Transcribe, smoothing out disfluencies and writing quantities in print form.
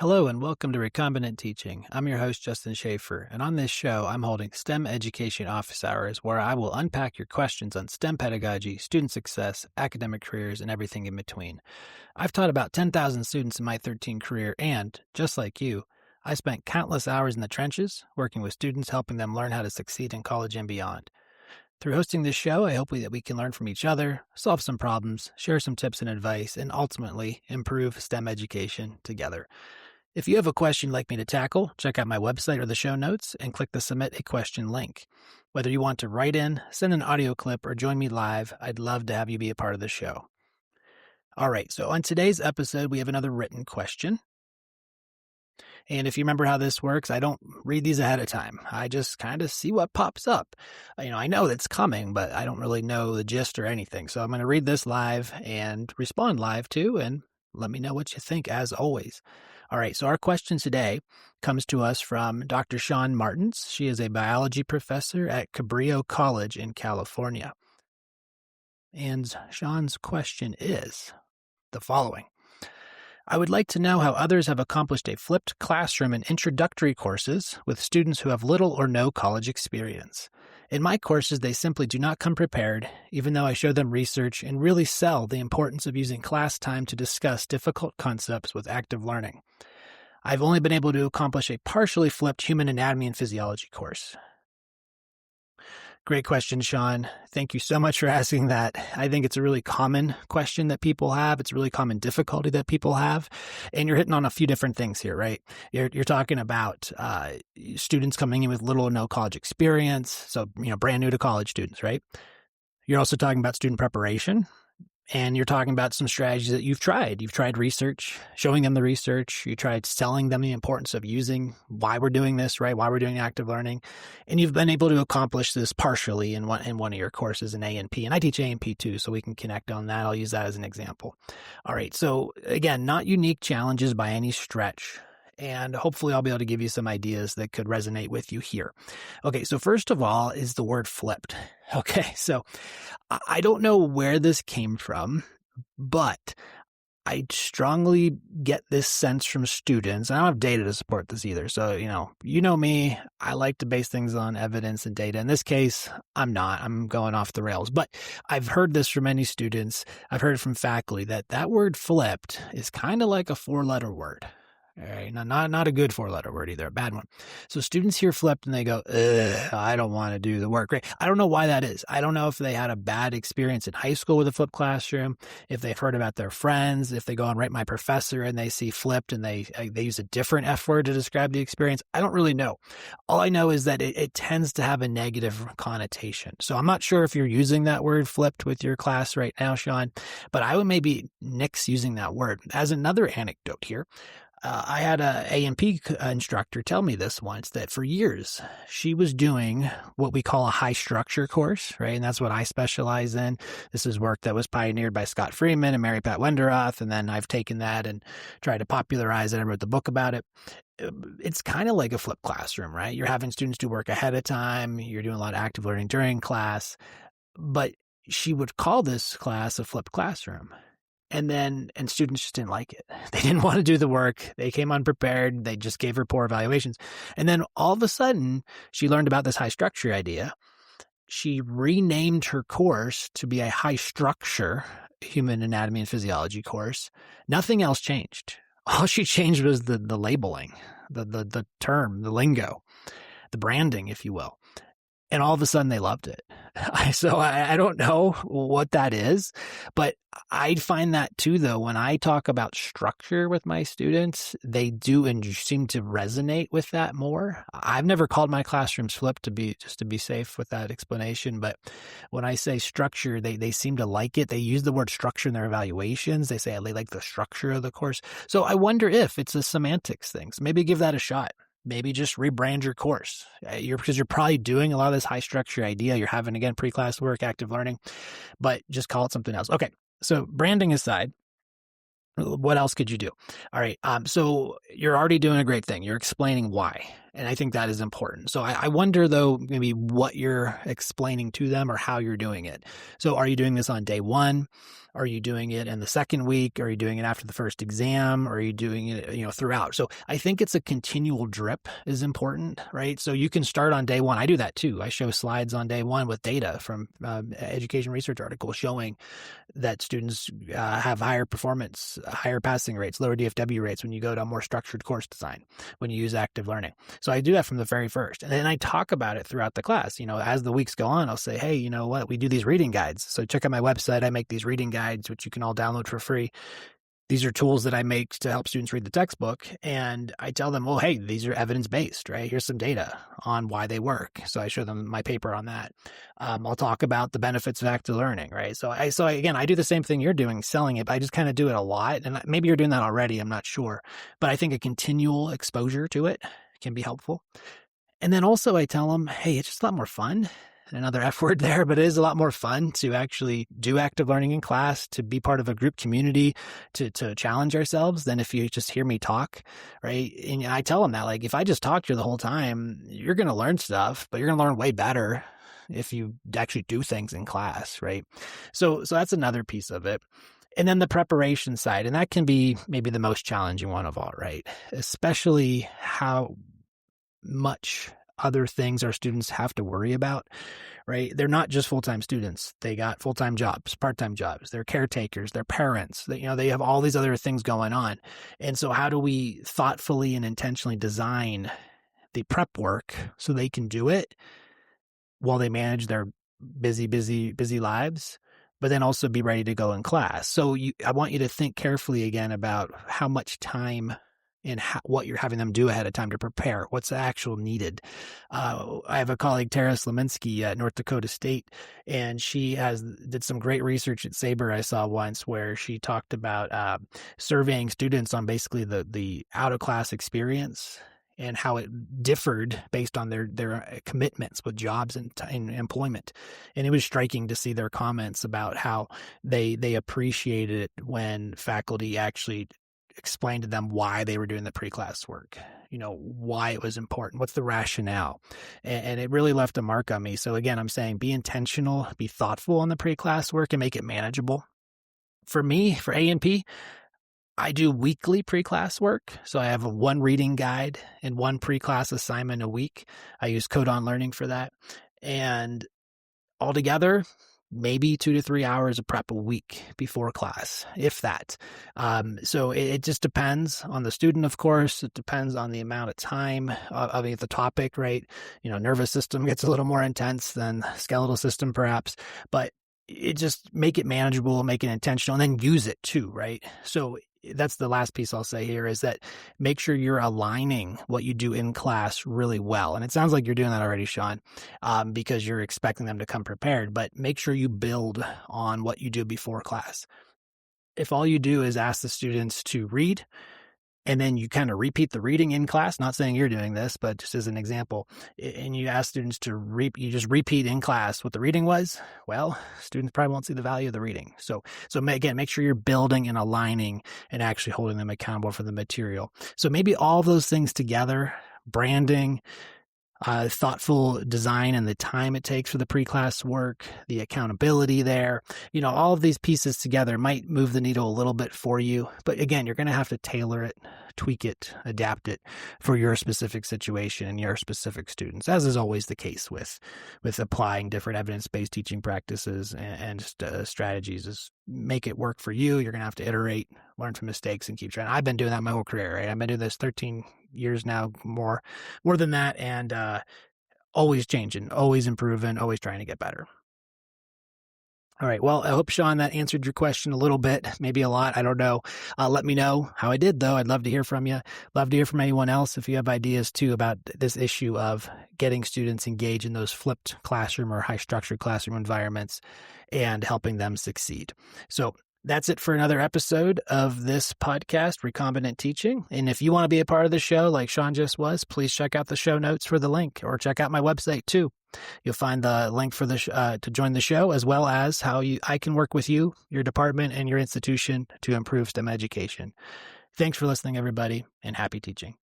Hello and welcome to Recombinant Teaching. I'm your host, Justin Schaefer, and on this show, I'm holding STEM Education Office Hours where I will unpack your questions on STEM pedagogy, student success, academic careers, and everything in between. I've taught about 10,000 students in my 13 career, and, just like you, I spent countless hours in the trenches working with students, helping them learn how to succeed in college and beyond. Through hosting this show, I hope that we can learn from each other, solve some problems, share some tips and advice, and ultimately improve STEM education together. If you have a question you'd like me to tackle, check out my website or the show notes and click the Submit a Question link. Whether you want to write in, send an audio clip, or join me live, I'd love to have you be a part of the show. All right, so on today's episode, we have another written question. And if you remember how this works, I don't read these ahead of time. I just kind of see what pops up. I know that's coming, but I don't really know the gist or anything. So I'm going to read this live and respond live too, and let me know what you think, as always. All right, so our question today comes to us from Dr. Shaun Martins. She is a biology professor at Cabrillo College in California. And Shaun's question is the following. I would like to know how others have accomplished a flipped classroom in introductory courses with students who have little or no college experience. In my courses, they simply do not come prepared, even though I show them research and really sell the importance of using class time to discuss difficult concepts with active learning. I've only been able to accomplish a partially flipped human anatomy and physiology course. Great question, Shaun. Thank you so much for asking that. I think it's a really common question that people have. It's a really common difficulty that people have. And you're hitting on a few different things here, right? You're talking about students coming in with little or no college experience. So, brand new to college students, right? You're also talking about student preparation. And you're talking about some strategies that you've tried. You've tried research, showing them the research. You tried telling them the importance of using why we're doing this, right? Why we're doing active learning. And you've been able to accomplish this partially in one of your courses in A&P. And I teach A&P too, so we can connect on that. I'll use that as an example. All right. So again, not unique challenges by any stretch. And hopefully I'll be able to give you some ideas that could resonate with you here. Okay, so first of all is the word flipped. Okay, so I don't know where this came from, but I strongly get this sense from students. And I don't have data to support this either. So, you know me, I like to base things on evidence and data. In this case, I'm not. I'm going off the rails. But I've heard this from many students. I've heard it from faculty that word flipped is kind of like a four-letter word. All right, not a good four-letter word either, a bad one. So students hear flipped and they go, I don't want to do the work. Right? I don't know why that is. I don't know if they had a bad experience in high school with a flipped classroom, if they've heard about their friends, if they go and write my professor and they see flipped and they use a different F word to describe the experience. I don't really know. All I know is that it tends to have a negative connotation. So I'm not sure if you're using that word flipped with your class right now, Shaun, but I would maybe nix using that word. As another anecdote here, I had a A&P instructor tell me this once, that for years she was doing what we call a high structure course, right? And that's what I specialize in. This is work that was pioneered by Scott Freeman and Mary Pat Wenderoth. And then I've taken that and tried to popularize it. I wrote the book about it. It's kind of like a flipped classroom, right? You're having students do work ahead of time. You're doing a lot of active learning during class. But she would call this class a flipped classroom. And students just didn't like it. They didn't want to do the work. They came unprepared. They just gave her poor evaluations. And then all of a sudden, she learned about this high structure idea. She renamed her course to be a high structure human anatomy and physiology course. Nothing else changed. All she changed was the labeling, the term, the lingo, the branding, if you will. And all of a sudden they loved it. So I don't know what that is, but I find that too, though, when I talk about structure with my students, they do and seem to resonate with that more. I've never called my classrooms flipped to be safe with that explanation. But when I say structure, they seem to like it. They use the word structure in their evaluations. They say they like the structure of the course. So I wonder if it's a semantics thing. So maybe give that a shot. Maybe just rebrand your course because you're probably doing a lot of this high structure idea. You're having, again, pre-class work, active learning, but just call it something else. Okay. So branding aside, what else could you do? All right. So you're already doing a great thing. You're explaining why. And I think that is important. So I wonder, though, maybe what you're explaining to them or how you're doing it. So are you doing this on day one? Are you doing it in the second week? Are you doing it after the first exam? Or are you doing it, throughout? So I think it's a continual drip is important, right? So you can start on day one. I do that too. I show slides on day one with data from education research articles showing that students have higher performance, higher passing rates, lower DFW rates when you go to a more structured course design, when you use active learning. So I do that from the very first. And then I talk about it throughout the class. As the weeks go on, I'll say, hey, you know what? We do these reading guides. So check out my website. I make these reading guides, which you can all download for free. These are tools that I make to help students read the textbook. And I tell them, well, hey, these are evidence-based, right? Here's some data on why they work. So I show them my paper on that. I'll talk about the benefits of active learning, right? So again, I do the same thing you're doing, selling it, but I just kind of do it a lot. And maybe you're doing that already. I'm not sure. But I think a continual exposure to it can be helpful. And then also I tell them, hey, it's just a lot more fun. Another F word there, but it is a lot more fun to actually do active learning in class, to be part of a group community, to challenge ourselves than if you just hear me talk, right? And I tell them that, like, if I just talk to you the whole time, you're going to learn stuff, but you're going to learn way better if you actually do things in class, right? So that's another piece of it. And then the preparation side, and that can be maybe the most challenging one of all, right? Especially how much other things our students have to worry about, right? They're not just full-time students. They got full-time jobs, part-time jobs. They're caretakers, they're parents. They have all these other things going on. And so how do we thoughtfully and intentionally design the prep work so they can do it while they manage their busy lives, but then also be ready to go in class? So I want you to think carefully again about how much time and what you're having them do ahead of time to prepare. What's the actual needed? I have a colleague, Tara Slaminsky at North Dakota State, and she did some great research at Sabre I saw once where she talked about surveying students on basically the out-of-class experience and how it differed based on their commitments with jobs and employment. And it was striking to see their comments about how they appreciated it when faculty actually explain to them why they were doing the pre-class work, why it was important, what's the rationale. And it really left a mark on me. So again, I'm saying be intentional, be thoughtful on the pre-class work and make it manageable. For me, for A&P, I do weekly pre-class work. So I have one reading guide and one pre-class assignment a week. I use Codon Learning for that. And altogether, maybe 2 to 3 hours of prep a week before class, if that. So it just depends on the student, of course. It depends on the amount of time of the topic, right? Nervous system gets a little more intense than skeletal system, perhaps, but it just make it manageable, make it intentional, and then use it too, right? So that's the last piece I'll say here is that make sure you're aligning what you do in class really well. And it sounds like you're doing that already, Shaun, because you're expecting them to come prepared, but make sure you build on what you do before class. If all you do is ask the students to read, and then you kind of repeat the reading in class, not saying you're doing this, but just as an example, and you ask students to you just repeat in class what the reading was, well, students probably won't see the value of the reading. So again, make sure you're building and aligning and actually holding them accountable for the material. So maybe all those things together, branding, thoughtful design and the time it takes for the pre-class work, the accountability there, all of these pieces together might move the needle a little bit for you. But again, you're going to have to tailor it, tweak it, adapt it for your specific situation and your specific students, as is always the case with applying different evidence-based teaching practices and strategies. Is make it work for you. You're going to have to iterate, learn from mistakes, and keep trying. I've been doing that my whole career, right? I've been doing this 13 years now, more than that, and always changing, always improving, always trying to get better. All right. Well, I hope, Shaun, that answered your question a little bit, maybe a lot. I don't know. Let me know how I did, though. I'd love to hear from you. Love to hear from anyone else if you have ideas, too, about this issue of getting students engaged in those flipped classroom or high-structured classroom environments and helping them succeed. So that's it for another episode of this podcast, Recombinant Teaching. And if you want to be a part of the show like Shaun just was, please check out the show notes for the link, or check out my website too. You'll find the link for to join the show, as well as how I can work with you, your department, and your institution to improve STEM education. Thanks for listening, everybody, and happy teaching.